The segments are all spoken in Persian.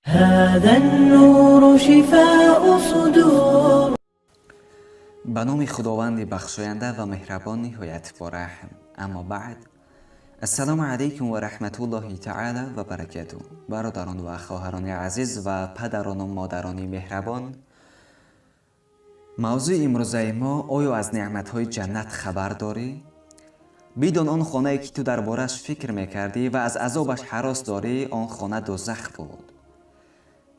هذا النور شفاء صدور. به نام خداوند بخشاینده و مهربان نهایت با رحم. اما بعد، السلام علیکم و رحمت الله تعالی و برکاته. برادران و خواهران عزیز و پدران و مادران مهربان، موضوع امروزه ما: آیا از نعمتهای جنت خبر داری؟ بدون آن خانه‌ای که تو دربارش فکر میکردی و از عذابش هراس داری، آن خانه دوزخ بود.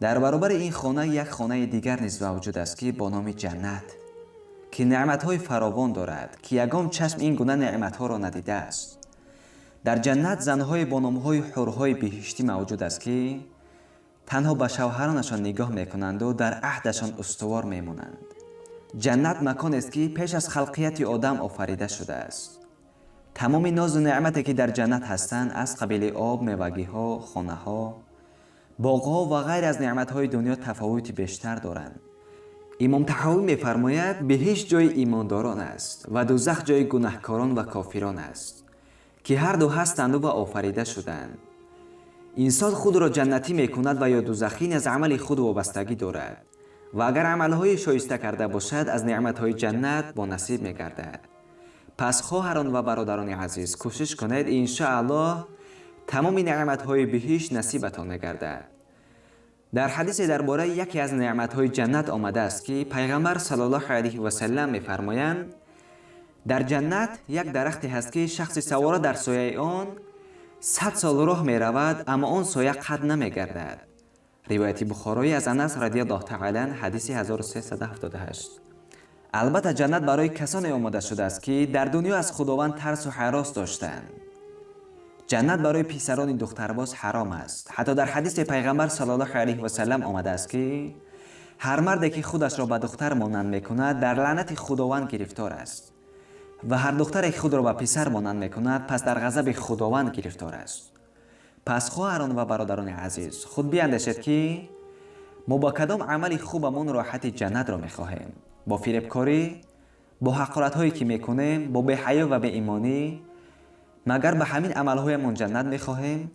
در برابر این خانه یک خانه دیگر نیز موجود است که با نام جنت، که نعمتهای فراوان دارد که یگام چشم این گونه نعمتها را ندیده است. در جنت زنهای با نامهای حورهای بهشتی موجود است که تنها به شوهرانشان نگاه میکنند و در عهدشان استوار میمانند. جنت مکان است که پیش از خلقیت آدم آفریده شده است. تمام ناز و نعمتی که در جنت هستند، از قبیل آب، میوگی‌ها، خانه‌ها، باغ‌ها و غیر از نعمت‌های دنیا تفاوتی بیشتر دارند. امام طحاوی می‌فرماید بهشت جای ایمانداران است و دوزخ جای گناهکاران و کافران است که هر دو هستند و آفریده شدند. انسان خود را جنتی می‌کند و یا دوزخی، از عمل خود وابستگی دارد و اگر عمل‌های شایسته کرده باشد، از نعمت‌های جنت با نصیب می‌گردد. پس خواهران و برادران عزیز، کوشش کنید ان شاء الله تمام نعمت‌های بهشت نصیبتان می‌گردد. در حدیث درباره یکی از نعمت‌های جنت آمده است که پیغمبر صلی الله علیه و سلم می‌فرمایند در جنت یک درختی هست که شخص سوار در سایه آن 100 سال راه می‌رود، اما آن سایه قطع نمی‌گردد. روایت بخاری از انس رضی الله تعالی عنه، حدیث 1378. البته جنت برای کسانی آماده شده است که در دنیا از خداوند ترس و هراس داشتند. جنت برای پسران دخترباز حرام است. حتی در حدیث پیغمبر صلی الله علیه و سلم آمده است که هر مردی که خودش را به دختر مانند میکند، در لعنت خداوند گرفتار است و هر دختری که خود را به پسر مانند میکند، پس در غضب خداوند گرفتار است. پس خواهران و برادران عزیز، خود بیاندیشید که ما با کدام عمل خوبمون راحت جنت را میخواهیم؟ با فریبکاری، با حقارت هایی که میکنیم، با بی‌حیا و بی‌ایمانی، مگر به همین عملهایمان جنت میخواهیم؟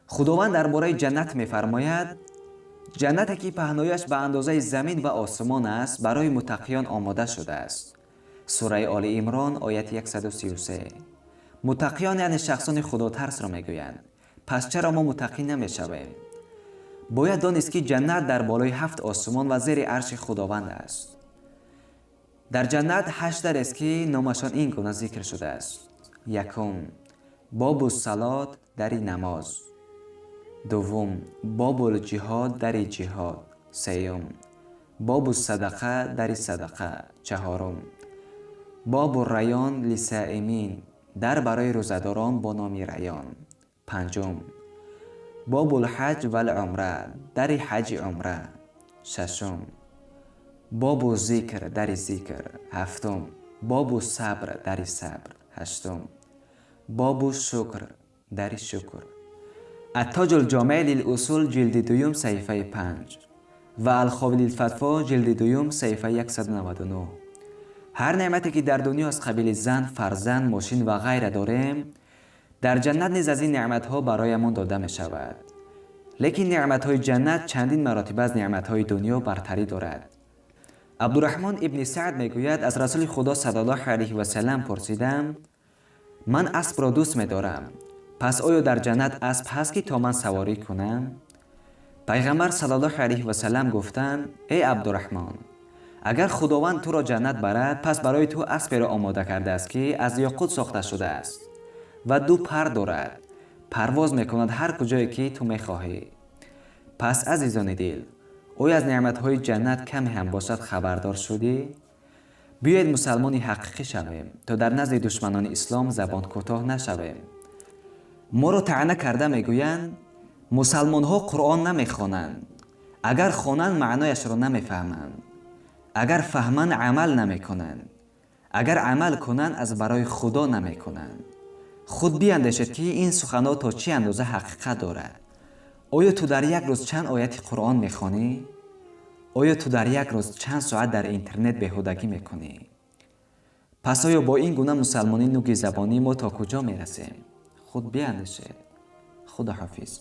خداوند درباره جنت میفرماید جنتی که پهنایش به اندازه زمین و آسمان است، برای متقیان آماده شده است. سوره آل عمران آیت 133. متقیان یعنی شخصان خدا ترس را میگویند. پس چرا ما متقی نمیشویم؟ باید دانست که جنت در بالای 7 آسمان و زیر عرش خداوند است. در جنت 8 در است که نامشان این گونه ذکر شده است: یکم، باب الصلات، در نماز. دوم، باب الجهاد، در جهاد. سوم، باب الصدقه، در صدقه. چهارم، باب الریان للصائمین، در برای روزداران با نام ریان. پنجم، باب الحج و العمره، در حج عمره. ششم، باب الذکر، در ذکر. هفتم، باب الصبر، در صبر. هشتم، باب الشکر، در شکر. التاج الجامع للاصول، جلد دوم، صفحه 5 و الخاوی للفتوا، جلد دوم، صفحه 199. هر نعمتی که در دنیا از قبیل زن، فرزند، ماشین و غیره داریم، در جنت نیز از این نعمتها برایمان داده می شود. لیکن نعمتهای جنت چندین مراتب از نعمتهای دنیا برتری دارد. عبدالرحمن ابن سعد میگوید از رسول خدا صلی الله علیه و سلم پرسیدم من اسب را دوست می‌دارم، پس آیا در جنت اسب هست که تا من سواری کنم؟ پیغمبر صلی الله علیه و سلم گفتند ای عبدالرحمن، اگر خداوند تو را جنت برد، پس برای تو اسبی را آماده کرده است که از یاقوت ساخته شده است و 2 پر دارد، پرواز میکند هر کجایی که تو میخواهی. پس عزیزان دل، آیا از نعمتهای جنت کمی هم باشد خبردار شدی؟ بیایید مسلمانی حقیقی شویم تا در نزد دشمنان اسلام زبان کوتاه نشویم. ما را طعنه کرده میگویند مسلمان ها قرآن نمیخوانند، اگر خوانند معنایش را نمیفهمند، اگر فهمند عمل نمیکنند، اگر عمل کنند از برای خدا نمیکنند. خود بیاندیشید که این سخنها تا چه اندازه حقیقت دارد. آیا تو در یک روز چند آیت قرآن میخوانی؟ آیا تو در یک روز چند ساعت در اینترنت بیهودگی میکنی؟ پس آیا با این گونه مسلمانی نوک زبانی ما تا کجا میرسیم؟ خود بیاندیشید. خدا حافظ.